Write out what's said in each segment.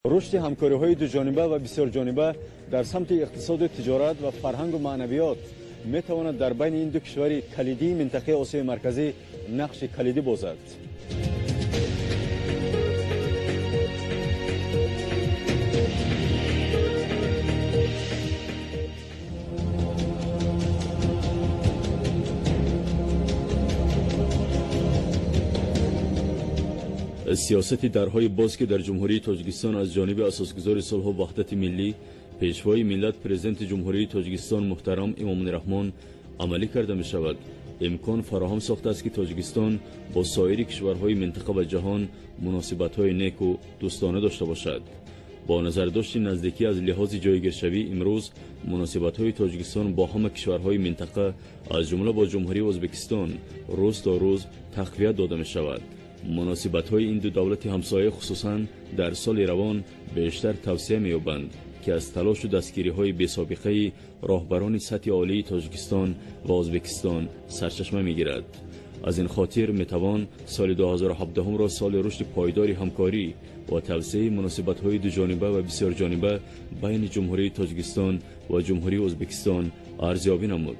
رشد همکاری‌های دوجانبه و بسیار جانبه در سمت اقتصاد و تجارت و فرهنگ و معنویات میتواند در بین این دو کشور کلیدی منطقه آسیای مرکزی نقش کلیدی بازد. سیاست درهای باز که در جمهوری تاجیکستان از جانب اساسگزار صلح و وحدت ملی پیشوای ملت پرزیدنت جمهوری تاجیکستان محترم امام الرحمن عملی کرده می شود، امکان فراهم ساخته است که تاجیکستان با سایر کشورهای منطقه و جهان مناسبت‌های نیک و دوستانه داشته باشد. با نظرداشت نزدیکی از لحاظ جایگیرشوی امروز مناسبت‌های تاجیکستان با همه کشورهای منطقه از جمله با جمهوری ازبکستان روز تا روز تقویت داده می شود. مناسبت‌های این دو دولت همسایه خصوصاً در سال روان بیشتر توسعه می‌یابند که از تلاش و دستگیری‌های بی‌سابقه راهبران سطح عالی تاجیکستان و ازبکستان سرچشمه می‌گیرد. از این خاطر می‌توان سال 2017 را سال رشد پایدار همکاری و توسعه مناسبت‌های دوجانبه و بسیار جانبه بین جمهوری تاجیکستان و جمهوری ازبکستان ارزیابی نمود.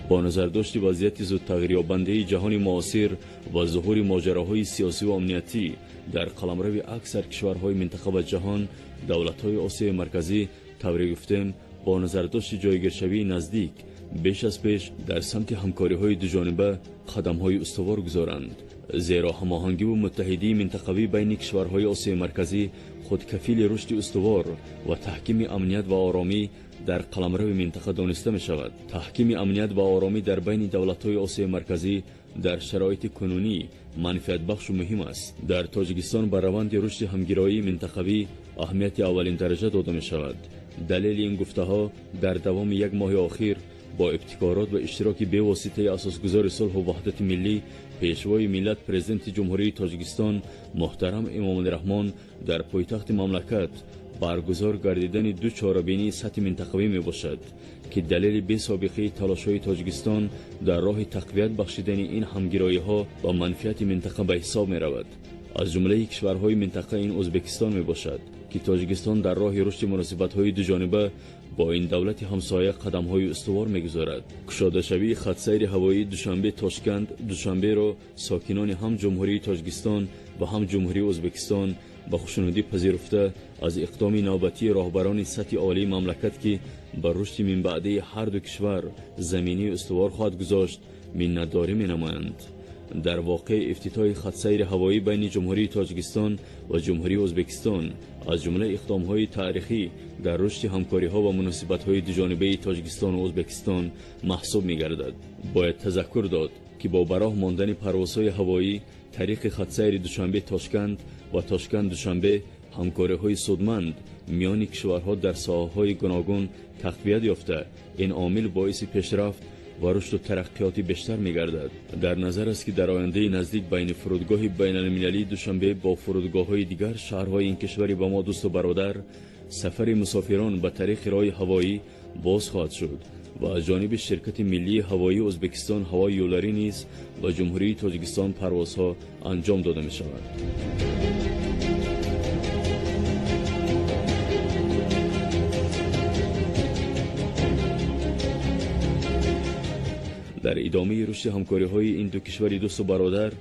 با نظرداشت وضعیت زود تغییر یابنده جهان معاصر و ظهور ماجراهای سیاسی و امنیتی در قلمرو اکثر کشورهای منطقه و جهان، دولت‌های آسیای مرکزی طوری گفتیم با نظرداشت جایگیرشوی نزدیک بیش از پیش در سمت همکاری‌های دوجانبه قدم‌های استوار گذارند، زیرا هماهنگی و متحدی منطقوی بین کشورهای آسیای مرکزی خود کفیل رشد استوار و تحکیم امنیت و آرامی در قلمرو منطقه دانسته می شود. تحکیم امنیت و آرامی در بین دولت‌های آسیای مرکزی در شرایط کنونی منفعت بخش و مهم است. در تاجیکستان بر روند رشد همگرایی منطقوی اهمیت اولین درجه داده می شود. دلیل این گفته‌ها در دوام یک ماه اخیر با ابتکارات و اشتراک بی‌واسطه اساسگزار صلح و وحدت ملی پیشوای ملت پرزیدنت جمهوری تاجیکستان محترم امام الرحمن در پایتخت مملکت برگزار گردیدن دو چهاربینی سطح منطقوی می باشد که دلیل بی سابقه تلاش‌های تاجیکستان در راه تقویت بخشیدن این همگرایی‌ها و منفعت منطقه به حساب می رود. از جمله کشورهای منطقه این ازبکستان می باشد که تاجیکستان در راه رشد مناسبت‌های دوجانبه با این دولت همسایه قدم‌های استوار می‌گذارد. کشاده شوی خط سیر هوایی دوشنبه تاشکند دوشنبه را ساکنان هم جمهوری تاجیکستان و هم جمهوری ازبکستان با خوشنودی پذیرفته از اقدام نوبتی راهبران سطح عالی مملکت که بر رشد من بعده هر دو کشور زمینی استوار خواهد گذاشت منتداری می‌نمایند. در واقع افتتاح خط سیر هوایی بین جمهوری تاجیکستان و جمهوری ازبکستان از جمله اقدام‌های تاریخی در رشد همکاری‌ها و مناسبت‌های دوجانبه تاجیکستان و ازبکستان محسوب می‌گردد. باید تذکر داد که با براه ماندن پروازهای هوایی طریق خط سیر دوشنبه تاشکند و تاشکند دوشنبه همکاری‌های سودمند میان کشورها در ساحه‌های گوناگون تقویت یافته، این عامل باعث پیشرفت و رشد و ترقیات بیشتر می‌گردد. در نظر است که در آینده نزدیک بین فرودگاه بین‌المللی دوشنبه با فرودگاه‌های دیگر شهرهای این کشور با ما دوست و برادر سفر مسافران به طریق راه هوایی باز خواهد شد و از جانب شرکت ملی هوایی ازبکستان هوای یولری نیز و جمهوری تاجیکستان پروازها انجام داده می‌شود. در ادامه رشد همکاری‌های این دو کشور دوست و برادر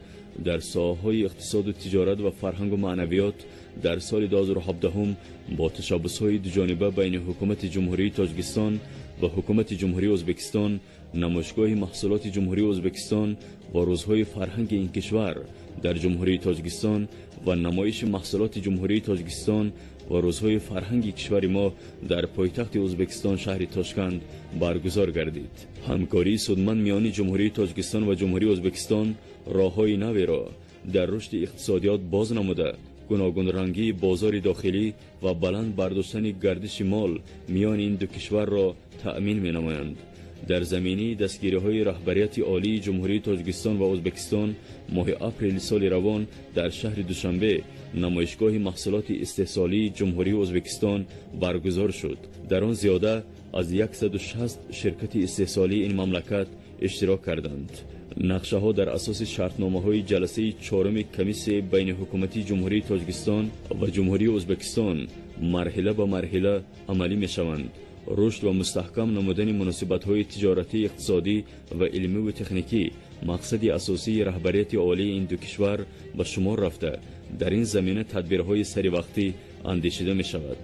در ساحه‌های اقتصاد و تجارت و فرهنگ و معنویات در سال 2017 با تشابس‌های دوجانبه بین حکومت جمهوری تاجیکستان و حکومت جمهوری ازبکستان، نمایشگاه محصولات جمهوری ازبکستان و روزهای فرهنگ این کشور در جمهوری تاجیکستان و نمایش محصولات جمهوری تاجیکستان و روزهای فرهنگی کشور ما در پایتخت ازبکستان شهر تاشکند برگزار گردید. همکاری سودمند میان جمهوری تاجیکستان و جمهوری ازبکستان راههای نوی را در رشد اقتصادیات باز نموده، گوناگون رنگی بازار داخلی و بلند برداشتن گردش مال میان این دو کشور را تأمین می نمایند. در زمینه دستگیری‌های رهبریت عالی جمهوری تاجیکستان و ازبکستان ماه اپریل سال روان در شهر دوشنبه نمایشگاه محصولات استحصالی جمهوری ازبکستان برگزار شد. در آن زیاده از 160 شرکت استحصالی این مملکت اشتراک کردند. نقشه ها در اساس شرطنامه های جلسه چهارم کمیسیون بین حکومت جمهوری تاجیکستان و جمهوری ازبکستان مرحله به مرحله عملی می شوند. رشد و مستحکم نمودن مناسبت های تجارتی، اقتصادی و علمی و تکنیکی مقصد اساسی رهبریت عالی این دو کشور به شمار رفته. در این زمینه تدبیرهای سری وقتی اندیشیده می شود.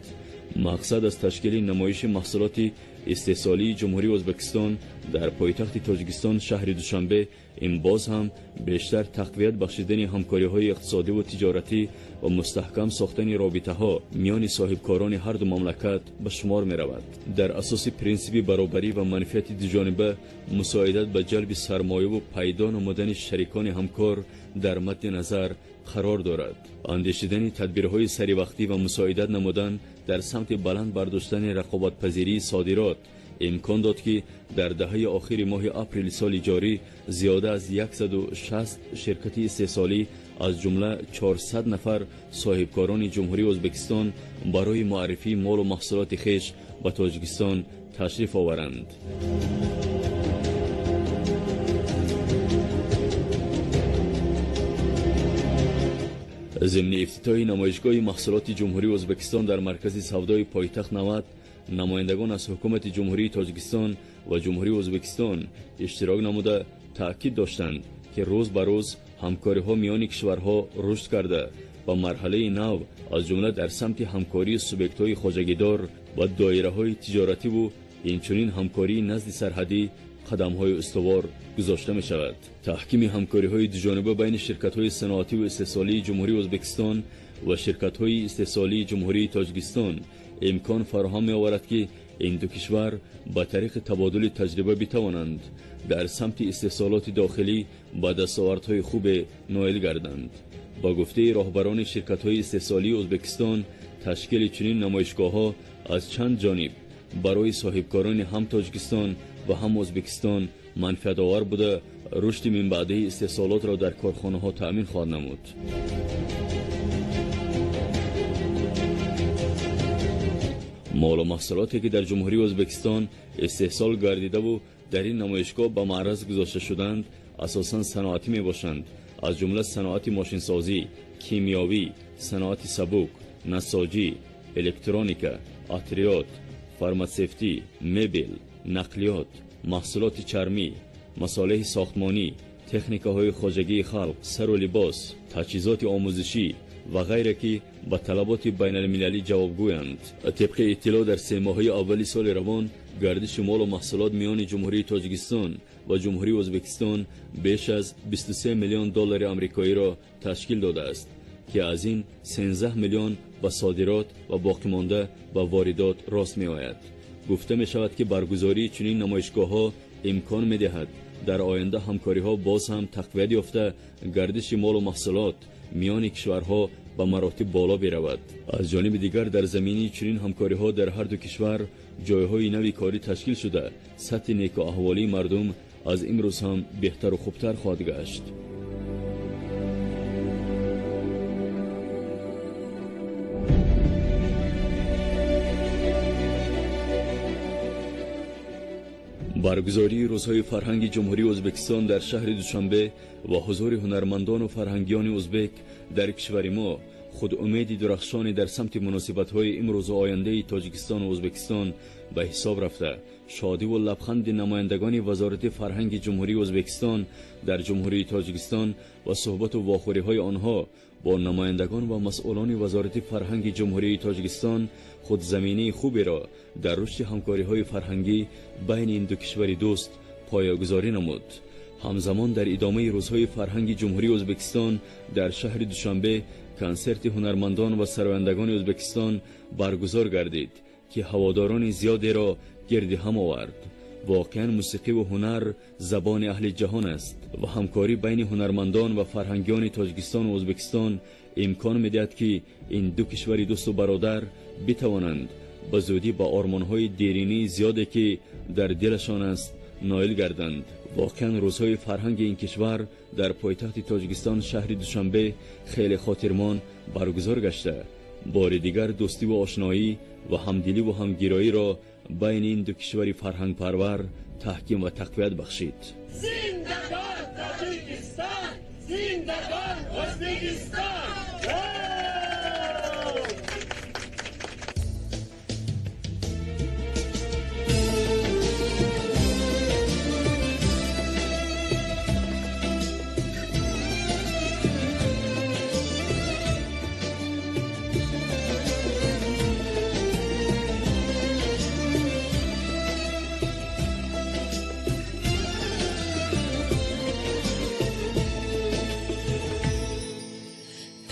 مقصد از تشکیل نمایش محصولات استحصالی جمهوری ازبکستان در پایتخت تاجیکستان شهر دوشنبه این باز هم بیشتر تقویت بخشیدن همکاری‌های اقتصادی و تجارتی و مستحکم ساختن رابطه‌ها میان صاحبکاران هر دو مملکت به شمار می‌رود. در اساس پرینسیپ برابری و منفعت دوجانبه مساعدت به جلب سرمایه و پایدار نمودن شریکان همکار در مد نظر قرار دارد. اندیشیدن تدبیرهای سری وقتی و مساعدت نمودن در سمت بلند برداشتن رقابت پذیری صادرات امکان داد که در دهه آخر ماه اپریل سال جاری زیاده از 160 شرکت استحصالی از جمله 400 نفر صاحبکاران جمهوری ازبکستان برای معرفی مال و محصولات خویش به تاجیکستان تشریف آورند. ضمن افتتاح نمایشگاه محصولات جمهوری ازبکستان در مرکز سودای پایتخت 90 نمایندگان از حکومت جمهوری تاجیکستان و جمهوری ازبکستان اشتراک نموده تاکید داشتند که روز به روز همکاری ها میان کشورها رشد کرده و مرحله نو از جمله در سمت همکاری سوبیکت های خواجگیدار و دایره های تجارتی و اینچنین همکاری نزد سرحدی قدم های استوار گذاشته می شود. تحکیم همکاری های دوجانبه بین شرکت های صنعتی و استحصالی جمهوری ازبکستان و شرکت های استحصالی جمهوری تاجیکستان امکان فراهم می آورد که این دو کشور با طریق تبادل تجربه بتوانند در سمت استحصالات داخلی با دستاوردهای خوب نائل گردند. با گفته راهبران شرکت های استحصالی ازبکستان تشکیل چنین نمایشگاه ها از چند جانب برای صاحبکاران هم تاجیکستان و هم ازبکستان منفعت آور بوده رشد من بعده استحصالات را در کارخانه ها تأمین خواهد نمود. مال و محصولاتی که در جمهوری ازبکستان استحصال گردیده و در این نمایشگاه به معرض گذاشته شدند اساساً صنعتی می باشند، از جمله صنعت ماشینسازی، کیمیاوی، صنعت سبک، نساجی، الکترونیکا، اتریات، فارماسیفتی، مبل، نقلیات، محصولات چرمی، مصالح ساختمانی، تکنیک‌های خواجگی خلق، سر و لباس، تجهیزات آموزشی و غیره که به طلبات بین المللی جوابگویند. طبق اطلاع در 3 ماهه اولی سال روان گردش مال و محصولات میان جمهوری تاجیکستان و جمهوری ازبکستان بیش از 23 میلیون دلار آمریکایی را تشکیل داده است که از این 13 میلیون به صادرات و باقی مانده به واردات راست می آید. گفته می شود که برگزاری چنین نمایشگاه ها امکان می دهد در آینده همکاری ها باز هم تقویت یافته گردش مال و محصولات میان کشورها به مراتب بالا برود. از جانب دیگر در زمینه چنین همکاری ها در هر دو کشور جایهای نوی کاری تشکیل شده سطح نیک و احوالی مردم از امروز هم بهتر و خوبتر خواهد گشت. برگزاری روزهای فرهنگ جمهوری ازبکستان در شهر دوشنبه و حضور هنرمندان و فرهنگیان ازبک در کشور ما خود امید درخشانی در سمت مناسبت‌های امروز و آینده تاجیکستان و ازبکستان به حساب رفته. شادی و لبخند نمایندگان وزارت فرهنگ جمهوری ازبکستان در جمهوری تاجیکستان و صحبت و واخوری‌های آنها با نمایندگان و مسئولان وزارت فرهنگ جمهوری تاجیکستان خود زمینه خوبی را در رشد همکاری‌های فرهنگی بین این دو کشور دوست پایه‌گذاری نمود. همزمان در ادامه روزهای فرهنگ جمهوری ازبکستان در شهر دوشنبه کنسرت هنرمندان و سرایندگان ازبکستان برگزار گردید که هواداران زیادی را گرد هم آورد. واقعا موسیقی و هنر زبان اهل جهان است و همکاری بین هنرمندان و فرهنگیان تاجیکستان و ازبکستان امکان می‌دهد که این دو کشور دوست و برادر بتوانند به زودی با آرمان‌های دیرینی زیادی که در دلشان است نائل گردند. واقعا روزهای فرهنگ این کشور در پایتخت تاجیکستان شهر دوشنبه خیلی خاطرمان برگزار گشته. بار دیگر دوستی و آشنایی و همدلی و همگرایی را بین این دو کشور فرهنگ پرور تحکیم و تقویت بخشید. زندگان تاجیکستان، زندگان ازبکستان.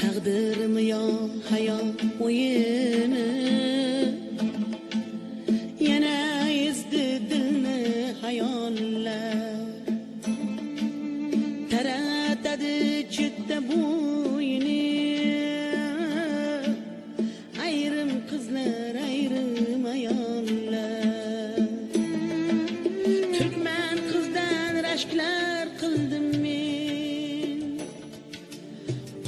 تقديرم يا حياة وينه يانا يزددلنا حيالله تردد جد بويني ayrım kızlar ayrım ayollar Türkmen kızdan rashklar qildim men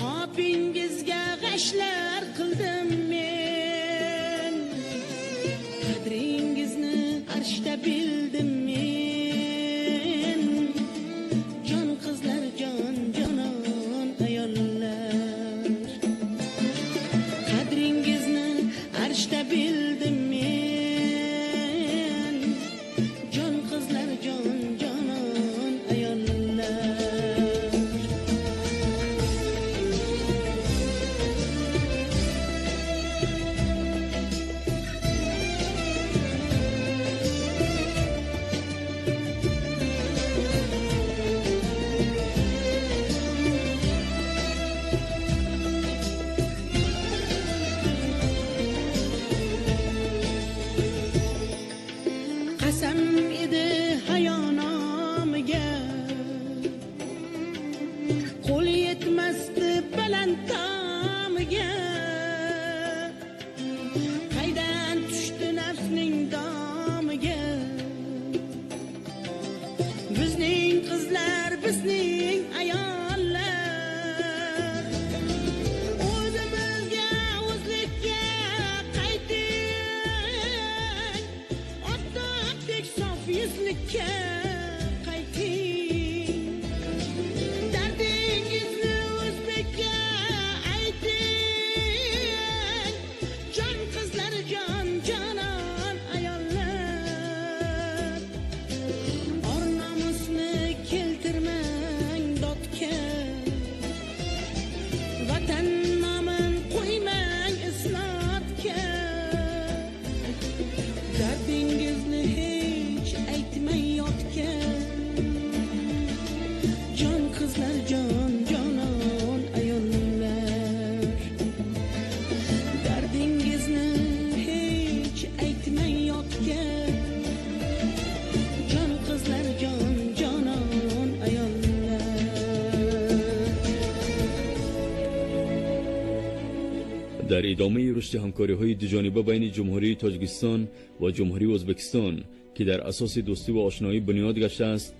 Popingizga g'ashlar qildim men Qadringizni arshda bildim men Jon qizlar jon jonon ayollar Qadringizni arshda bildim men Jon qizlar jon jonon ayollar qasam edi hayonamga qo'l yetmasdi balandtomiga qaydan tushdi nafsning domiga bizning qizlar bizning ayollar o'zimizga o'zlikka qayting otdek sof yuzlikka qayting dardingizni o'zbekka ayting jon qizlar jon jonon ayollar or nomusni keltirmang dodga vatan nomin qo'ymang isnodga dardingizni hech aytmay yotgan jon qizlar jon jonon ayollar dardingizni hech aytmay yotgan jon qizlar jon jonon ayollar در ادامه رشد همکاری‌های دوجانبه بین جمهوری تاجیکستان و جمهوری ازبکستان که در اساس دوستی و آشنایی بنیاد گشته است،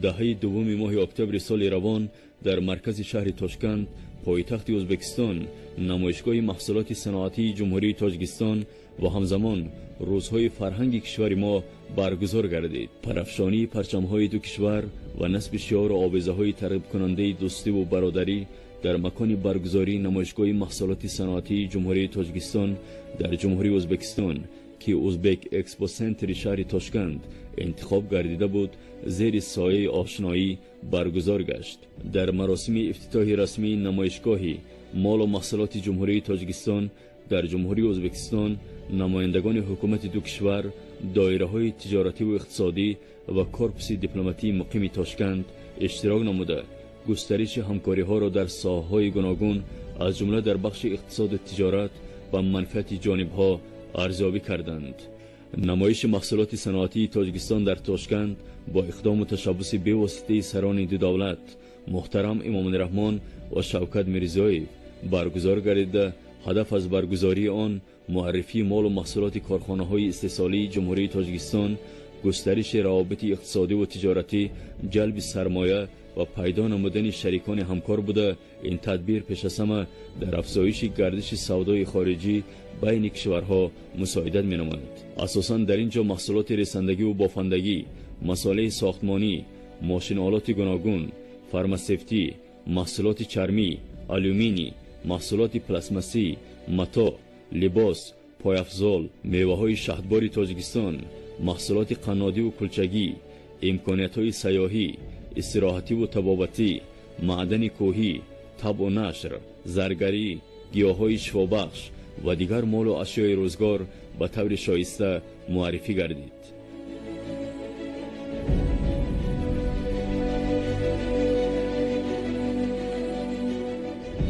دهه دوم ماه اکتبر سال روان در مرکز شهر تاشکند، پایتخت ازبکستان، نمایشگاه محصولات صنعتی جمهوری تاجیکستان و همزمان روزهای فرهنگ کشور ما برگزار گردید. پرافشانی پرچم‌های دو کشور و نصب شعار و آویزه‌های ترغیب کننده دوستی و برادری در مکان برگزاری نمایشگاه محصولات صنعتی جمهوری تاجیکستان در جمهوری ازبکستان که ازبک اکسپو سنتر شهر تاشکند انتخاب گردیده بود، زیر سایه آشنایی برگزار گشت. در مراسم افتتاح رسمی نمایشگاه مال و محصولات جمهوری تاجیکستان در جمهوری ازبکستان، نمایندگان حکومت دو کشور، دایره‌های تجارتی و اقتصادی و کورپس دیپلماتی مقیم تاشکند اشتراک نموده گسترش همکاری‌ها را در ساحه‌های گوناگون از جمله در بخش اقتصاد و تجارت و منفعت جانب‌ها ارزیابی کردند. نمایش محصولات صنعتی تاجیکستان در تاشکند با اقدام و تشبث به واسطه سران دو دولت محترم امام الرحمن و شوکت میرزایف برگزار گردیده. هدف از برگزاری آن معرفی مال و محصولات کارخانه‌های استحصالی جمهوری تاجیکستان، گسترش روابط اقتصادی و تجارتی، جلب سرمایه، و پیدا نمودن شریکان همکار بوده. این تدبیر پیش از همه در افزایش گردش سودای خارجی بین کشورها مساعدت می‌نماید. اساساً در اینجا محصولات رساندگی و بافندگی، مسائل ساختمانی، ماشین آلات گوناگون، فارماسیوتی، محصولات چرمی، آلومینی، محصولات پلاستماسی، متا، لباس، پایافزال، میوه‌های شهدبار تاجیکستان، محصولات قنادی و کلچگی، امکانیت‌های سیاحی، استراحتی و طبابتی، معدن کوهی، طب و نشر، زرگری، گیاهای شفابخش و دیگر مال و اشیای روزگار به طور شایسته معرفی گردید.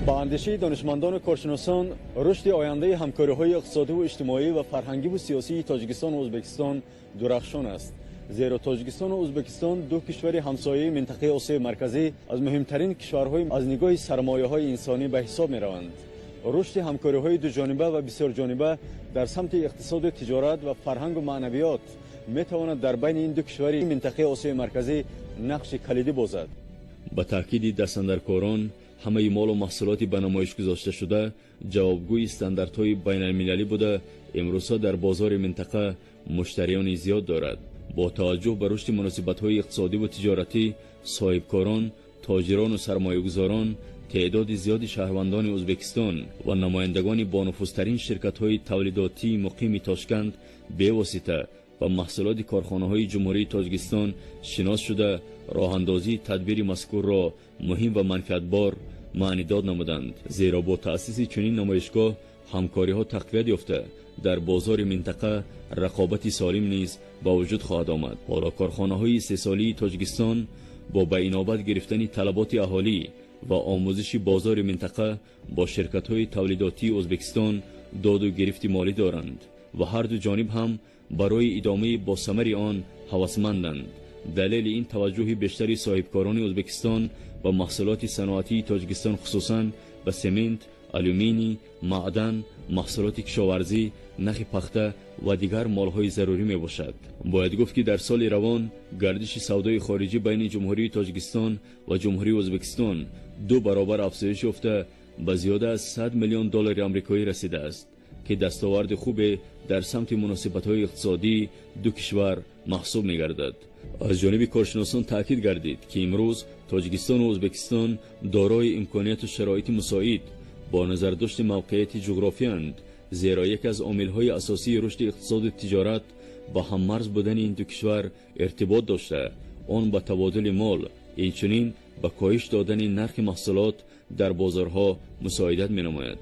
با اندیشه دانشمندان و کارشناسان، رشد آینده همکاری‌های اقتصادی و اجتماعی و فرهنگی و سیاسی تاجیکستان و ازبکستان درخشان است. زیرا تاجیکستان و ازبکستان دو کشور همسایه منطقه آسیای مرکزی از مهمترین کشورهای از نگاه سرمایه‌های انسانی به حساب می‌روند. رشد همکاری‌های دو جانبه و بسیار جانبه در سمت اقتصاد، تجارت و فرهنگ و معنویات می‌تواند در بین این دو کشور منطقه آسیای مرکزی نقش کلیدی بازد. با تاکید دستاندرکاران، همه مال و محصولات به نمایش گذاشته شده جوابگوی استانداردهای بین المللی بوده. امروزها در بازار منطقه مشتریان زیاد دارد. با توجه به رشد مناسبت‌های اقتصادی و تجارتی، صاحبکاران، تاجران و سرمایه‌گذاران، تعداد زیادی شهروندان ازبکستان و نمایندگان با نفوذترین شرکت‌های تولیداتی مقیم تاشکند به واسطه و محصولات کارخانه‌های جمهوری تاجیکستان شناس شده، راه‌اندازی تدبیر مذکور را مهم و منفعتبار معنی داد نمودند. زیرا با تأسیس چنین نمایشگاه همکاری‌ها تقویت یافته، در بازار منطقه رقابت سالم نیز با وجود خواهد آمد. حالا کارخانه‌های استحصالی تاجیکستان با به اینابت گرفتن طلبات اهالی و آموزش بازار منطقه با شرکت‌های تولیداتی ازبکستان داد و گرفت مالی دارند و هر دو جانب هم برای ادامه با ثمر آن هوسمندند. دلیل این توجه بیشتری صاحبکاران ازبکستان و محصولات صنعتی تاجیکستان خصوصاً به سمنت، آلومینی، معدن، محصولات کشاورزی، نخ پخته و دیگر مالهای ضروری می باشد. باید گفت که در سال روان گردش سودای خارجی بین جمهوری تاجیکستان و جمهوری ازبکستان 2 برابر افزایش یافته به زیاده از 100 میلیون دلار آمریکایی رسیده است که دستاورد خوب در سمت مناسبت‌های اقتصادی دو کشور محسوب می‌گردد. از جانب کارشناسان تاکید گردید که امروز تاجیکستان و ازبکستان دارای امکانات و شرایط مساعد با نظر داشت موقعیت جغرافیایی اند، زیرا یک از عامل‌های اساسی رشد اقتصاد و تجارت با هم مرز بودن این دو کشور ارتباط داشته، آن با تبادل مال، اینچنین با کاهش دادن نرخ محصولات در بازارها مساعدت می‌نماید.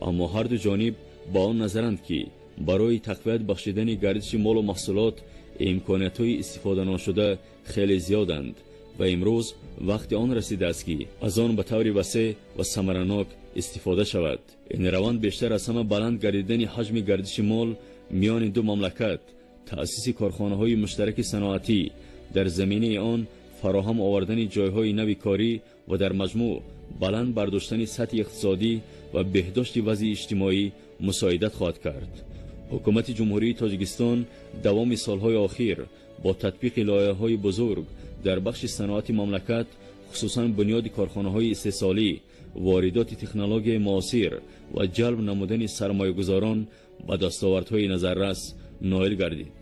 اما هر دو جانب با آن نظرند که برای تقویت بخشیدن گردش مال و محصولات امکانات‌های استفاده نشده خیلی زیادند و امروز وقت آن رسیده است که از آن به طور وسیع و ثمرناک استفاده شود. این روند بیشتر از همه بلند گردیدن حجم گردش مال میان دو مملکت، تأسیس کارخانه‌های مشترک صنعتی، در زمینه آن فراهم آوردن جایهای نوی کاری و در مجموع بلند برداشتن سطح اقتصادی و بهداشت وضع اجتماعی مساعدت خواهد کرد. حکومت جمهوری تاجیکستان دوام سالهای اخیر با تطبیق لایحه‌های بزرگ در بخش صنعت مملکت، خصوصاً بنیاد کارخانه‌های استحصالی، واردات تکنولوژی معاصر و جلب نمودن سرمایه‌گذاران به دستاوردهای نظررس نائل گردید.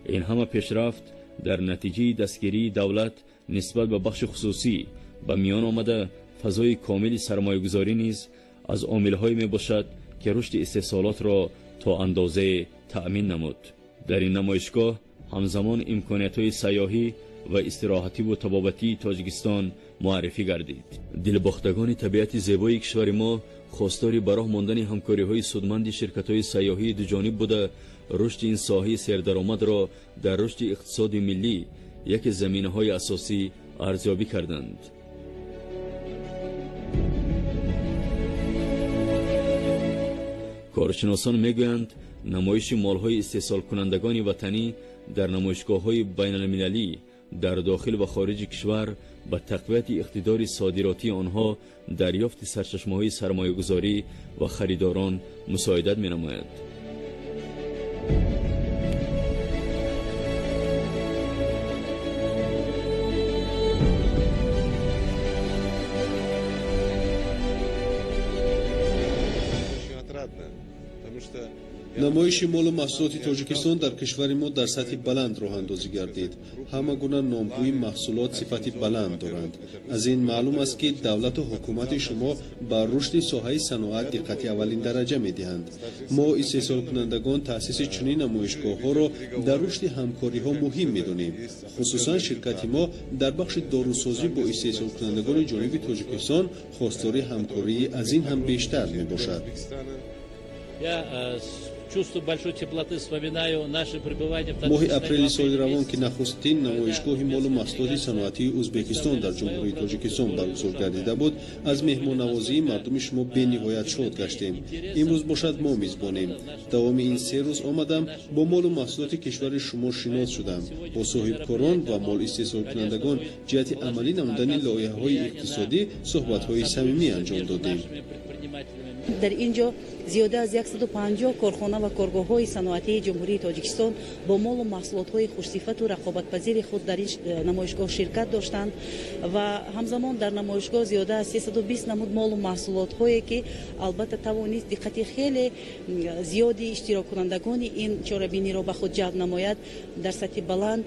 این همه پیشرفت در نتیجه دستگیری دولت نسبت به بخش خصوصی به میان آمده فضای کامل سرمایه‌گذاری نیز از عامل‌هایی میباشد که رشد استحصالات را تا اندازه تأمین نمود. در این نمایشگاه همزمان امکانیت‌های سیاحی و استراحتی و طبابتی تاجیکستان معرفی گردید. دلباختگان طبیعت زیبای کشور ما خواستار براه ماندن همکاری‌های سودمند شرکت‌های سیاحی دو جانب بوده، رشد این ساحه سردرآمد را در رشد اقتصاد ملی یک زمینه‌های اساسی ارزیابی کردند. کارشناسان میگویند نمایش مالهای استحصال کنندگان وطنی در نمایشگاه‌های بین المللی در داخل و خارج کشور به تقویت اقتدار صادراتی آنها دریافت سرچشمه‌های سرمایه‌گذاری و خریداران مساعدت می‌نماید. نمایش مال و محصولات تاجیکستان در کشور ما در سطح بلند راه اندازی گردید. همه گونه نامگوی محصولات صفت بلند دارند. از این معلوم است که دولت و حکومت شما بر رشد ساحه صنعت دقت اولین درجه می‌دهند. ما استحصال کنندگان تأسیس چنین نمایشگاه‌ها را در رشد همکاری‌ها مهم می‌دانیم. خصوصا شرکت ما در بخش داروسازی با استحصال کنندگان جانبی تاجیکستان خواستار همکاری از این هم بیشتر میباشد. ماه اپریل سال روان که نخستین نمایشگاه مال و محصولات صنعتی ازبکستان در جمهوری تاجیکستان برگزار گردیده بود، از مهمان نوازی مردم شما به نهایت شاد گشتیم. امروز باشد ما میزبانیم. دوام این 3 روز آمدم با مال و محصولات کشور شما شناس شدم. با صاحبکاران و مال استحصال کنندگان جهت عملی نمودن لایحه‌های اقتصادی صحبت‌های صمیمی انجام دادیم. در اینجا زیاده از 150 کارخانه و کارگاه‌های صنعتی جمهوری تاجیکستان با مال و محصولات‌های خوش‌صفت و رقابت‌پذیر خود در این نمایشگاه شرکت داشتند و همزمان در نمایشگاه زیاده از 320 نمود مال و محصولات‌هایی که البته توانست دقت خیلی زیادی اشتراک کنندگان این چاره‌بینی را به خود جلب نماید در سطح بلند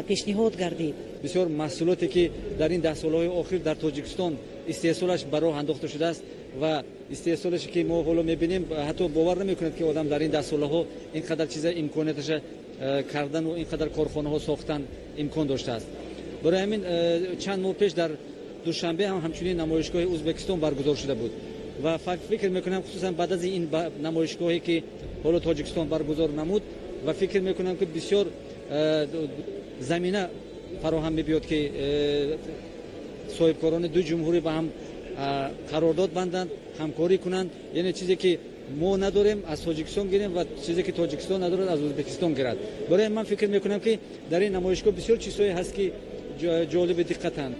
پیشنهاد گردید. بسیار محصولاتی که در این 10 سال‌های اخیر در تاجیکستان استحصالش به راه انداخته شده است و استحصالش که ما حالا می‌بینیم حتی باور نمی‌کنید که آدم در این 10 سال‌ها اینقدر چیز امکاناتش کردن و اینقدر کارخانه‌ها ساختن امکان داشته است. برای همین چند ماه پیش در دوشنبه هم همچنین نمایشگاه ازبکستان برگزار شده بود و فکر می‌کنم خصوصا بعد از این نمایشگاهی که حالا تاجیکستان برگزار نمود و فکر می‌کنم که بسیار زمینه فراهم می‌بیاد که صاحبکاران دو جمهوری با هم قرارداد بندند، همکاری کنند. یعنی چیزی که ما نداریم از تاجیکستان گیریم و چیزی که تاجیکستان ندارد از ازبکستان گیرد. برای من فکر میکنم که در این نمایشگاه بسیار چیزهایی هست که جالب دقتند.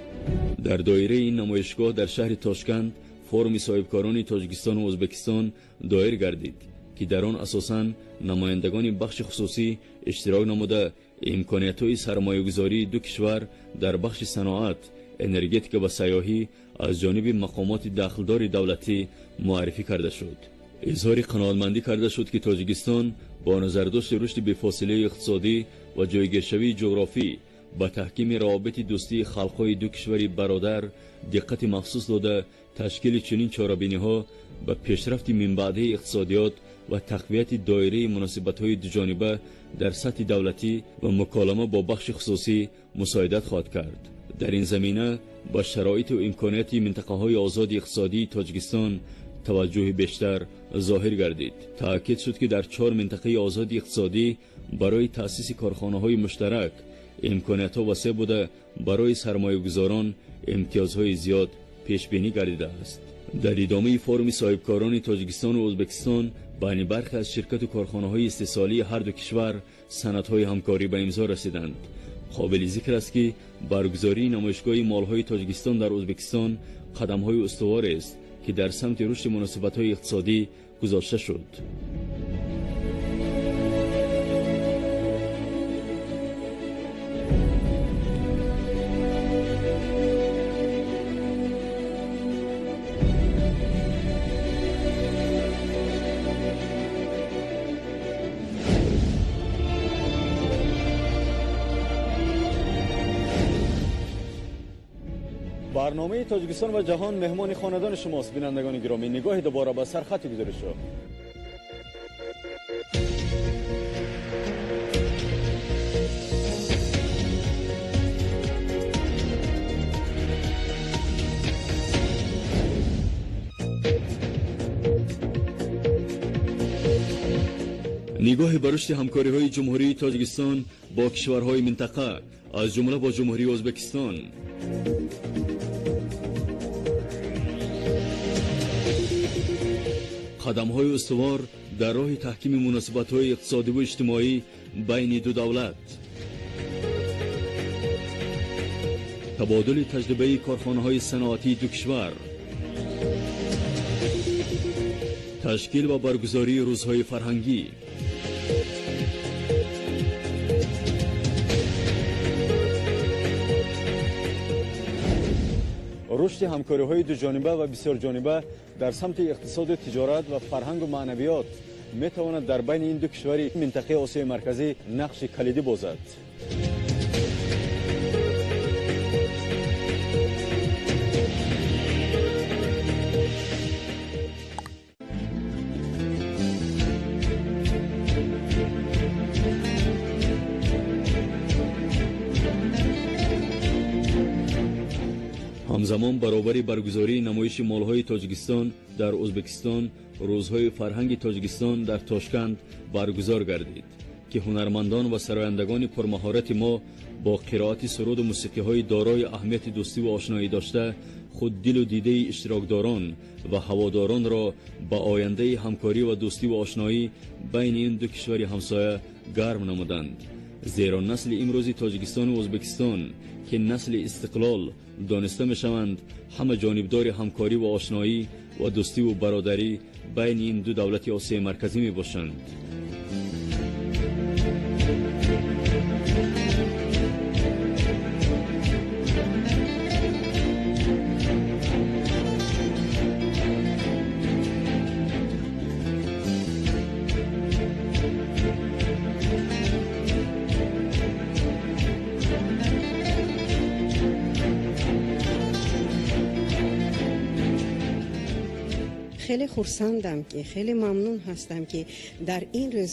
در دایره این نمایشگاه در شهر تاشکند فورم صاحبکاران تاجیکستان و ازبکستان دایر گردید که در آن اساساً نمایندگان بخش خصوصی اشتراک نموده امکانیت‌های سرمایه‌گذاری دو کشور در بخش صنعت، انرژتیک و سیاحی از جانب مقامات دخلدار دولتی معرفی کرده شد. اظهار قناعتمندی کرده شد که تاجیکستان با نظرداشت رشد بی‌فاصله اقتصادی و جایگیرشوی جغرافی با تحکیم روابط دوستی خلق‌های دو کشور برادر دقت مخصوص داده تشکیل چنین چاره‌بینی‌ها به پیشرفت منبعده اقتصادیات و تقویت دایره مناسبت‌های دوجانبه در سطح دولتی و مکالمه با بخش خصوصی مساعدت خواهد کرد. در این زمینه با شرایط و امکانات منطقه‌های آزاد اقتصادی تاجیکستان توجه بیشتر ظاهر گردید. تأکید شد که در 4 منطقه آزاد اقتصادی برای تأسیس کارخانه‌های مشترک امکانات‌ها وسیع بوده برای سرمایه‌گذاران امتیازهای زیاد پیش بینی گردیده است. در ادامه فورم صاحبکاران تاجیکستان و ازبکستان بین برخی از شرکت و کارخانه‌های استحصالی هر دو کشور سندهای همکاری به امضا رسیدند. قابل ذکر است که برگزاری نمایشگاه مال‌های تاجیکستان در ازبکستان قدم‌های استوار است که در سمت رشد مناسبت‌های اقتصادی گذاشته شد. برنامه تاجیکستان و جهان مهمان خاندان شماست. بینندگان گرامی، نگاهی دوباره به سرخط گزارش شد. نگاه به رشد همکاری‌های جمهوری تاجیکستان با کشورهای منطقه از جمله با جمهوری ازبکستان. قدم‌های استوار در راه تحکیم مناسبت‌های اقتصادی و اجتماعی بین دو دولت. تبادل تجربه کارخانه‌های صنعتی دو کشور. تشکیل و برگزاری روزهای فرهنگی. رشد همکاری‌های دو جانبه و بسیار جانبه در سمت اقتصاد، تجارت و فرهنگ و معنویات میتواند در بین این دو کشور منطقه آسیای مرکزی نقش کلیدی بازد. همزمان برابر برگزاری نمایش مالهای تاجیکستان در ازبکستان، روزهای فرهنگ تاجیکستان در تاشکند برگزار گردید که هنرمندان و سرایندگان پرمهارت ما با قرائت سرود و موسیقی‌های دارای اهمیت دوستی و آشنایی داشته خود دل و دیده اشتراکداران و هواداران را با آینده همکاری و دوستی و آشنایی بین این دو کشور همسایه گرم نمودند. زیرا نسل امروزی تاجیکستان و ازبکستان که نسل استقلال دانسته میشوند، همه جانبدار همکاری و آشنایی و دوستی و برادری بین این دو دولت آسیای مرکزی می باشند. خیلی خرسندم که خیلی ممنون هستم که در این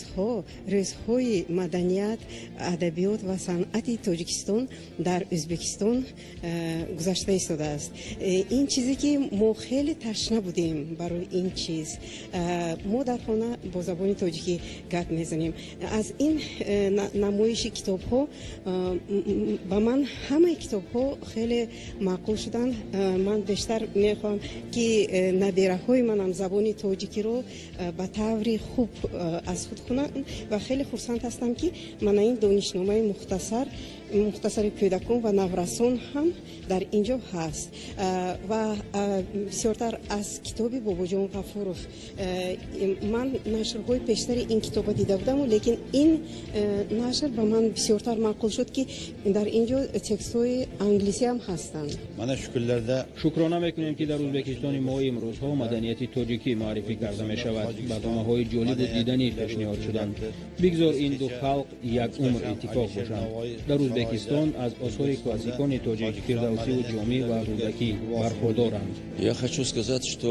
روزهای مدنیت، ادبیات و صنعت تاجیکستان در ازبکستان گذشته ایستاده است. این چیزی که ما خیلی تشنه بودیم برای این چیز، ما در خانه با زبان تاجیکی گپ میزنیم. از این نمایش کتاب ها با من همه کتاب ها خیلی معقول شدن. من بیشتر میخوام که نبیره های من زبان تاجیکی رو به طور خوب از خود کنم و خیلی خرسند هستم که من این دانشنامه مختصر کودکان و نورسان هم در اینجا هست و بسیارتر از کتاب بابا جان غفورov. من نشرهای پیشتر این کتاب دیده بودم، لیکن این نشر به من بسیارتر معقول شد که در اینجا تکست های انگلیسی هم هستند. من شکرانه میکنیم که در ازبکستان ما امروز ها مدنیت تاجیکی معرفی کرده می شود. برنامه های جالب و دیدنی پیشنهاد شدند. بگذار این دو خلق یک عمر اتفاق باشند. در ازبکستان از آثار کلاسیکان تاجیک فردوسی و جامی و رودکی برخوردارند. Я хочу сказать, что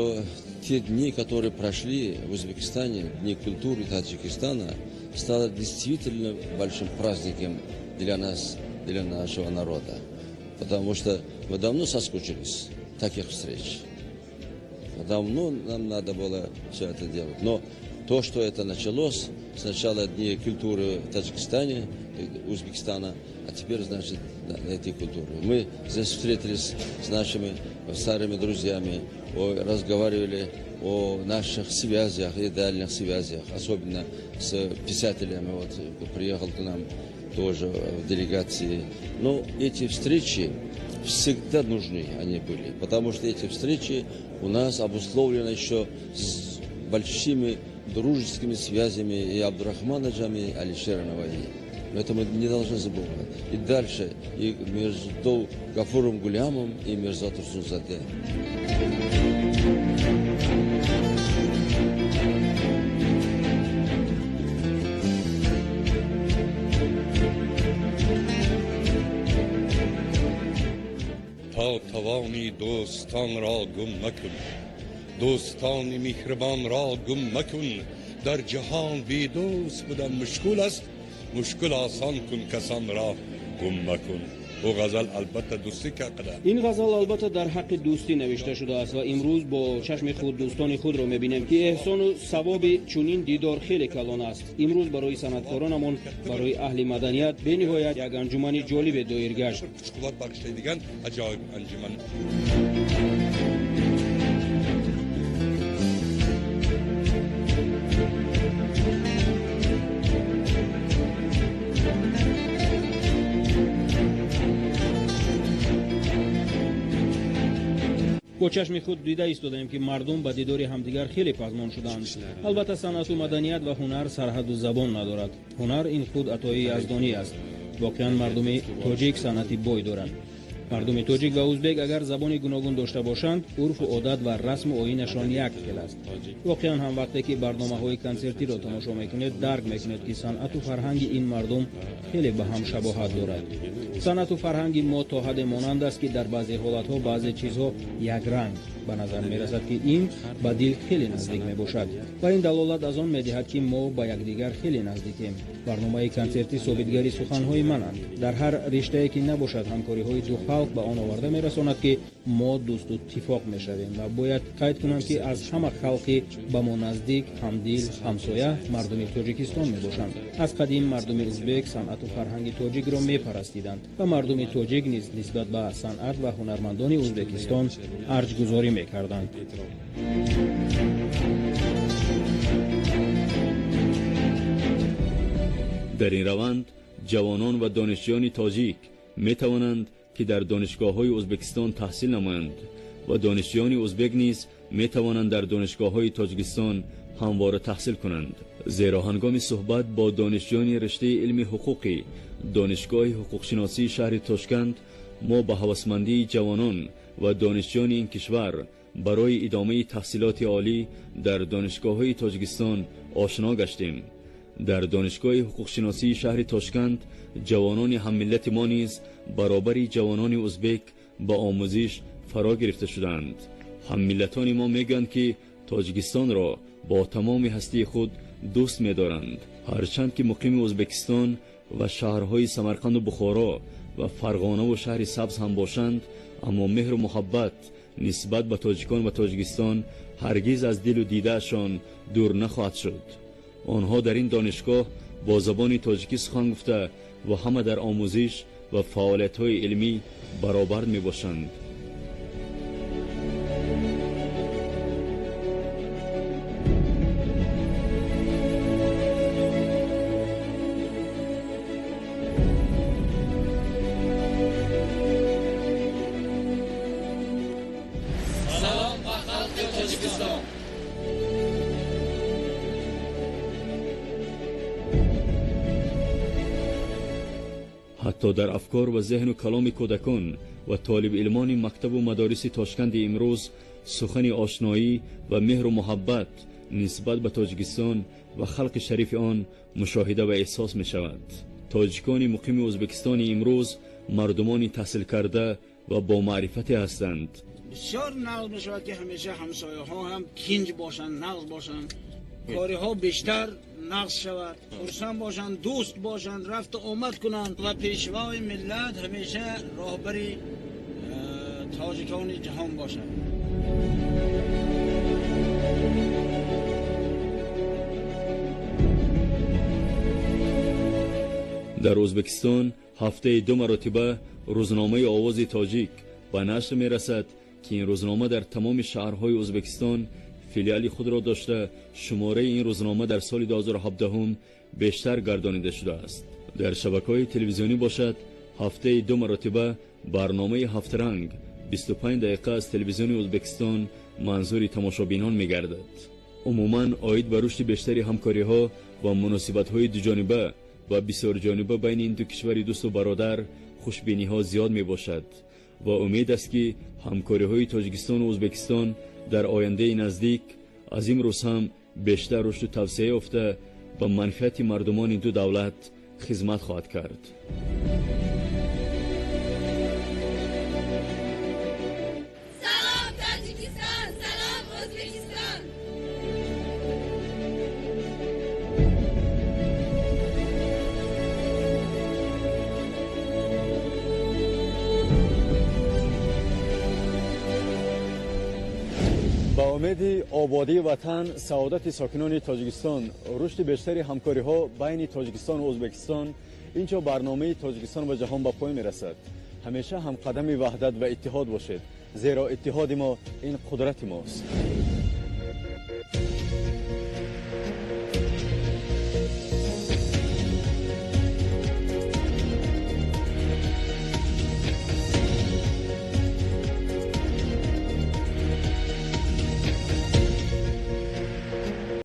те дни, которые прошли в Узбекистане, дни культуры Таджикистана, стало действительно большим праздником для нас, для нашего народа. Потому что мы давно соскучились таких встреч. Давно нам надо было все это делать. Но то, что это началось, сначала дни культуры в Таджикистане, Узбекистана, а теперь, значит, эти культуры. Мы здесь встретились с нашими старыми друзьями, разговаривали о наших связях, идеальных связях, особенно с писателями. Вот приехал к нам тоже в делегации. Но эти встречи всегда нужны они были, потому что эти встречи у нас обусловлены еще с большими дружескими связями и Абдурахмана Джами, и Алишера Наваи. Это мы не должны забывать. И дальше, и между Гафуром Гулямом и Мирзат Русулзаде. تا توانی دوستان را گم مکن، دوستان مهربان را گم مکن. در جهان بی دوست بودن مشکل است، مشکل آسان کن کسان را گم مکن. او غزل البته دوستی که قدر. این غزل البته در حق دوستی نوشته شده است و امروز با چشم خود دوستان خود را میبینیم که احسان و ثواب چنین دیدار خیلی کلان است. امروز برای صنعتکارانمان، برای اهل مدنیت به نهایت یک انجمن جالب دایر گشت. قوت بخشیدگان عجایب انجمن. با چشم خود دیده ایستادیم که مردم به دیدار همدیگر خیلی پزمان شدند. البته صنعت و مدنیت و هنر سرحد و زبان ندارد. هنر این خود عطای یزدانی است. واقعا مردم تاجیک صنعتی بای دارند. мардуми тоҷик ва узбек агар забони гуногун дошта бошанд, урфу одат ва расму оинашон як хел аст. воқеан ҳам вақте ки барномаҳои консертиро тамошо мекунед, дарк мекунед ки санъату фарҳанги ин мардум хеле ба ҳам шабоҳат дорад. санъату фарҳанги мо то ҳадде монанд аст ки дар баъзе ҳолатҳо баъзе чизҳо якранг ба назар мерасад ки ин ба дил хеле наздик мебошад ва ин далолат аз он медиҳад ки мо ба якдигар хеле наздикем. барномаи консертӣ собитгари суханҳои мананд. дар ҳар риштае ки набошад ҳамкориҳои ду халқ ба он оварда мерасонад ки мо дӯсту тифоқ мешавем ва бояд қайд кунам ки аз ҳама халқи ба мо наздик, ҳамдил, ҳамсоя мардуми тоҷикистон мебошанд. аз қадим мардуми узбек санъату фарҳанги тоҷикро мепарастиданд ва мардуми тоҷик низ нисбат ба санъат ва ҳунармандони узбекистон арҷгузорӣ мекарданд. дар ин раванд ҷавонон ва донишҷӯёни тоҷик метавонанд ки дар донишгоҳҳои ӯзбекистон таҳсил намоянд ва донишҷӯёни ӯзбек низ метавонанд дар донишгоҳҳои тоҷикистон ҳамвора таҳсил кунанд. зеро ҳангоми суҳбат бо донишҷӯёни риштаи илми ҳуқуқи донишгоҳи ҳуқуқшиносии шаҳри Тошканд, мо ба ҳавасмандии ҷавонон ва донишҷӯёни ин кишвар барои идомаи таҳсилоти олӣ дар донишгоҳҳои тоҷикистон ошно гаштем. дар донишгоҳи ҳуқуқшиносии шаҳри Тошканд ҷавонони ҳаммиллати мо низ баробари ҷавонони ӯзбек ба омӯзиш фаро гирифта шуданд. ҳаммиллатони мо мегӯянд ки тоҷикистонро бо тамоми ҳастии худ дӯст медоранд. ҳарчанд ки муқими ӯзбекистон ва шаҳрҳои Самарқанду Бухоро ва Фарғонаву шаҳри Сабз ҳам бошанд, аммо меҳру муҳаббат нисбат ба тоҷикон ва Тоҷикистон ҳаргиз аз дилу дидаашон дур нахоҳад шуд. онҳо дар ин донишгоҳ бо забони тоҷикӣ сухан гуфта ва ҳама дар омӯзиш ва фаъолиятҳои илмӣ баробар мебошанд. салом ба халқи Тоҷикистон. ҳатто дар афкор ва зеҳну каломи кӯдакон ва толибилмони мактабу мадориси Тошканди имрӯз сухани ошноӣ ва меҳру муҳаббат нисбат ба Тоҷикистон ва халқи шарифи он мушоҳида ва эҳсос мешавад. тоҷикони муқими Ӯзбекистони имрӯз мардумони таҳсилкарда ва бомаърифате ҳастанд. бисёр нағз мешавад ки ҳамеша ҳамсояҳо ҳам кинҷ бошанд, нағз бошанд, кориҳо бештар нағз шавад, хурсанд бошанд, дӯст бошанд, рафту омад кунанд ва пешвои миллат ҳамеша роҳбари тоҷикони ҷаҳон бошад. дар Ӯзбекистон ҳафтаи 2 маротиба рӯзномаи овози тоҷик ба нашр мерасад ки ин рӯзнома дар тамоми шаҳрҳои Ӯзбекистон филиали худро дошта шумораи ин рӯзнома дар соли 2017 бештар гардонида шудааст. дар шабакаҳои телевизионӣ бошад ҳафтаи 2 маротиба барномаи ҳафтранг 25 дақиқа аз телевизиони Ӯзбекистон манзури тамошобинон мегардад. умуман оид ба рушди бештари ҳамкориҳо ва муносибатҳои дуҷониба ва бисёрҷониба байни ин ду кишвари дӯсту бародар хушбиниҳо зиёд мебошад ва умед аст ки ҳамкориҳои Тоҷикистону Ӯзбекистон дар ояндаи наздик аз имрӯз ҳам бештар рушду тавсея ёфта ба манфиати мардумони ду давлат хизмат хоҳад кард. салом Тоҷикистон, салом Ӯзбекистон. با امید آبادی وطن، سعادت ساکنان تاجیکستان، رشد بیشتری همکاری‌ها بین تاجیکستان و ازبکستان، اینجا برنامه تاجیکستان و جهان به پایان می‌رسد. همیشه هم قدم وحدت و اتحاد باشید، زیرا اتحاد ما این قدرت ماست.